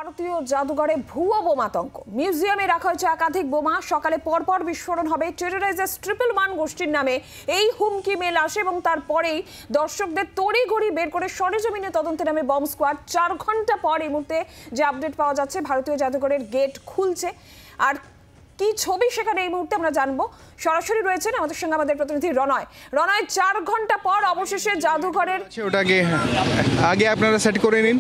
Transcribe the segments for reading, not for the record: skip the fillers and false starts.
ভারতীয় জাদুঘরে ভুয়ো বোমাতঙ্ক। মিউজিয়ামে রাখা হয়েছে একাধিক বোমা। সকালে পরপর বিস্ফোরণ হবে। টেররাইজার্স 111 গোষ্ঠীর নামে এই হুমকি মেল আসে এবং তারপরেই দর্শকদের তড়িঘড়ি বের করে সরেজমিনে তদন্তে নামে বম্ব স্কোয়াড। 4 ঘন্টা পর এই মুহূর্তে যে আপডেট পাওয়া যাচ্ছে, ভারতীয় জাদুঘরের গেট খুলছে। আর কি ছবি সেখানে এই মুহূর্তে আমরা জানবো। সরাসরি রয়েছেন আমাদের সঙ্গে আমাদের প্রতিনিধি রনয়। 4 ঘন্টা পর অবশেষে জাদুঘরের ওটাকে আগে আপনারা সেট করে নিন।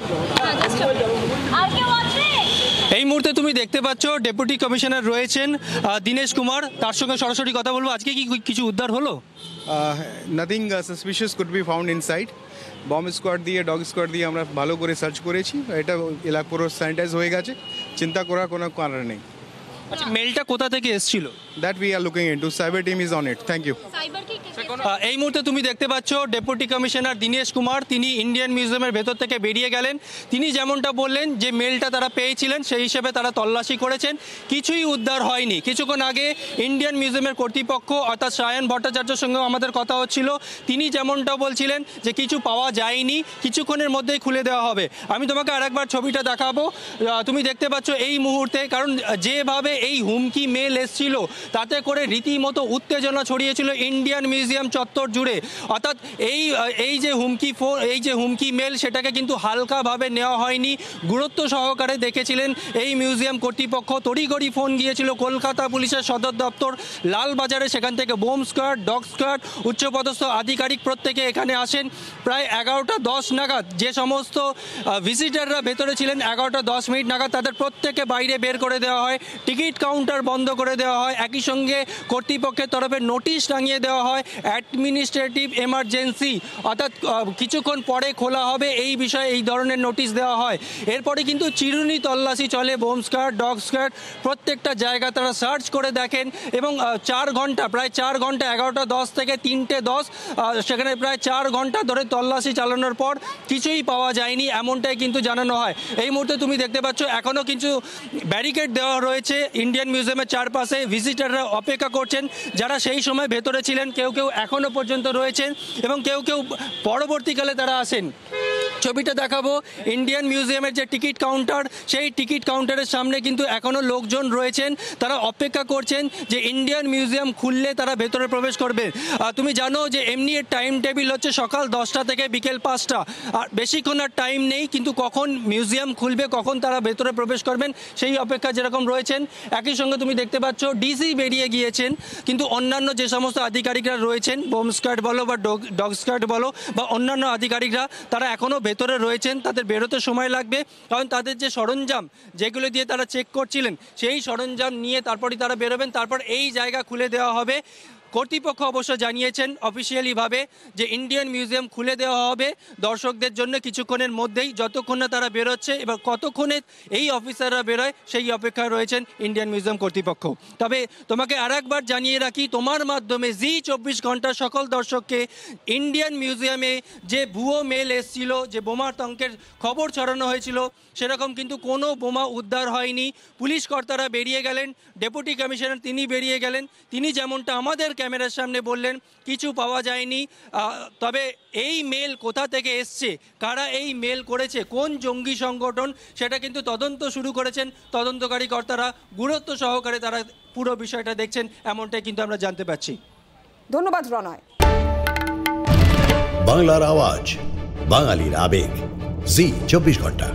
এই মুহূর্তে তুমি দেখতে পাচ্ছ ডেপুটি কমিশনার রয়েছেন দীনেশ কুমার, তার সঙ্গে সরাসরি কথা বলবো। আজকে কি কিছু উদ্ধার হলো? Nothing suspicious could be found inside. Bomb squad দিয়ে, ডগ স্কোয়াড দিয়ে আমরা ভালো করে সার্চ করেছি। এটা এলাকা পুরো স্যানিটাইজ হয়ে গেছে, চিন্তা করার কোনো কারণ নেই। আচ্ছা, মেলটা কোথা থেকে এসেছিল? That we are looking into. Cyber team is on it. Thank you. এই মুহূর্তে তুমি দেখতে পাচ্ছ ডেপুটি কমিশনার দীনেশ কুমার, তিনি ইন্ডিয়ান মিউজিয়ামের ভেতর থেকে বেরিয়ে গেলেন। তিনি যেমনটা বললেন যে মেলটা তারা পেয়েছিলেন, সেই হিসেবে তারা তল্লাশি করেছেন, কিছুই উদ্ধার হয়নি। কিছুক্ষণ আগে ইন্ডিয়ান মিউজিয়ামের কর্তৃপক্ষ অর্থাৎ সায়ন ভট্টাচার্যের সঙ্গে আমাদের কথা হচ্ছিল। তিনি যেমনটা বলছিলেন যে কিছু পাওয়া যায়নি, কিছুক্ষণের মধ্যেই খুলে দেওয়া হবে। আমি তোমাকে আরেকবার ছবিটা দেখাবো। তুমি দেখতে পাচ্ছ এই মুহূর্তে, কারণ যেভাবে এই হুমকি মেল এসছিল তাতে করে রীতিমতো উত্তেজনা ছড়িয়েছিল ইন্ডিয়ান মিউজিয়াম চত্বর জুড়ে। অর্থাৎ এই যে হুমকি মেল, সেটাকে কিন্তু হালকাভাবে নেওয়া হয়নি, গুরুত্ব সহকারে দেখেছিলেন এই মিউজিয়াম কর্তৃপক্ষ। তড়িঘড়ি ফোন গিয়েছিল কলকাতা পুলিশের সদর দপ্তর লালবাজারে, সেখান থেকে বোম স্কোয়াড, ডগ স্কোয়াড, উচ্চপদস্থ আধিকারিক প্রত্যেকে এখানে আসেন। প্রায় 11টা 10 নাগাদ যে সমস্ত ভিজিটাররা ভেতরে ছিলেন, 11টা 10 নাগাদ তাদের প্রত্যেকে বাইরে বের করে দেওয়া হয়। টিকিট কাউন্টার বন্ধ করে দেওয়া হয়। একই সঙ্গে কর্তৃপক্ষের তরফে নোটিশ টাঙিয়ে দেওয়া হয়, অ্যাডমিনিস্ট্রেটিভ এমার্জেন্সি, অর্থাৎ কিছুক্ষণ পরে খোলা হবে এই বিষয়ে এই ধরনের নোটিশ দেওয়া হয়। এরপরে কিন্তু চিরুনি তল্লাশি চলে। বোম স্কোয়াড, ডগ স্কোয়াড প্রত্যেকটা জায়গা তারা সার্চ করে দেখেন এবং 4 ঘন্টা, প্রায় 4 ঘন্টা, 11টা 10 থেকে 3টে 10, সেখানে প্রায় 4 ঘন্টা ধরে তল্লাশি চালানোর পর কিছুই পাওয়া যায়নি, এমনটাই কিন্তু জানানো হয়। এই মুহূর্তে তুমি দেখতে পাচ্ছ এখনও কিছু ব্যারিকেড দেওয়া রয়েছে ইন্ডিয়ান মিউজিয়ামের চারপাশে। ভিজিটাররা অপেক্ষা করছেন, যারা সেই সময় ভেতরে ছিলেন কেউ কেউ এখনও পর্যন্ত রয়েছেন এবং কেউ কেউ পরবর্তীকালে তারা আসেন। ছবিটা দেখাবো ইন্ডিয়ান মিউজিয়ামের যে টিকিট কাউন্টার, সেই টিকিট কাউন্টারের সামনে কিন্তু এখনও লোকজন রয়েছেন, তারা অপেক্ষা করছেন যে ইন্ডিয়ান মিউজিয়াম খুললে তারা ভেতরে প্রবেশ করবে। তুমি জানো যে এমনি এর টাইম টেবিল হচ্ছে সকাল 10টা থেকে বিকেল 5টা, আর বেশিক্ষণ আর টাইম নেই, কিন্তু কখন মিউজিয়াম খুলবে, কখন তারা ভেতরে প্রবেশ করবেন সেই অপেক্ষা যেরকম রয়েছেন। একই সঙ্গে তুমি দেখতে পাচ্ছ ডিসি বেরিয়ে গিয়েছেন, কিন্তু অন্যান্য যে সমস্ত আধিকারিকরা রয়েছেন, বোম স্কোয়াড বলো বা ডগ স্কোয়াড বলো বা অন্যান্য আধিকারিকরা, তারা এখনও ভেতরে রয়েছেন। তাদের বেরোতে সময় লাগবে, কারণ তাদের যে সরঞ্জাম যেগুলো দিয়ে তারা চেক করছিলেন, সেই সরঞ্জাম নিয়ে তারপরই তারা বেরোবেন। তারপর এই জায়গা খুলে দেওয়া হবে। কর্তৃপক্ষ অবশ্য জানিয়েছেন অফিসিয়ালিভাবে যে ইন্ডিয়ান মিউজিয়াম খুলে দেওয়া হবে দর্শকদের জন্য কিছুক্ষণের মধ্যেই। যতক্ষণ না তারা বেরোচ্ছে এবার কতক্ষণে এই অফিসাররা বেরোয় সেই অপেক্ষায় রয়েছেন ইন্ডিয়ান মিউজিয়াম কর্তৃপক্ষ। তবে তোমাকে আরেকবার জানিয়ে রাখি, তোমার মাধ্যমে জি 24 ঘন্টা সকল দর্শককে, ইন্ডিয়ান মিউজিয়ামে যে ভুয়ো মেল এসেছিল, যে বোমাতঙ্কের খবর ছড়ানো হয়েছিল, সেরকম কিন্তু কোনো বোমা উদ্ধার হয়নি। পুলিশ কর্তারা বেরিয়ে গেলেন, ডেপুটি কমিশনার তিনি বেরিয়ে গেলেন। তিনি যেমনটা আমাদের ক্যামেরার সামনে বললেন কিছু পাওয়া যায়নি। তবে এই মেল কোথা থেকে এসছে, কারা এই মেল করেছে, কোন জঙ্গি সংগঠন, সেটা কিন্তু তদন্ত শুরু করেছেন তদন্তকারী কর্তারা। গুরুত্ব সহকারে তারা পুরো বিষয়টা দেখছেন, এমনটাই কিন্তু আমরা জানতে পারছি। ধন্যবাদ রনয়। বাংলার আওয়াজ, বাঙালির আবেগ, জি 24 ঘন্টা।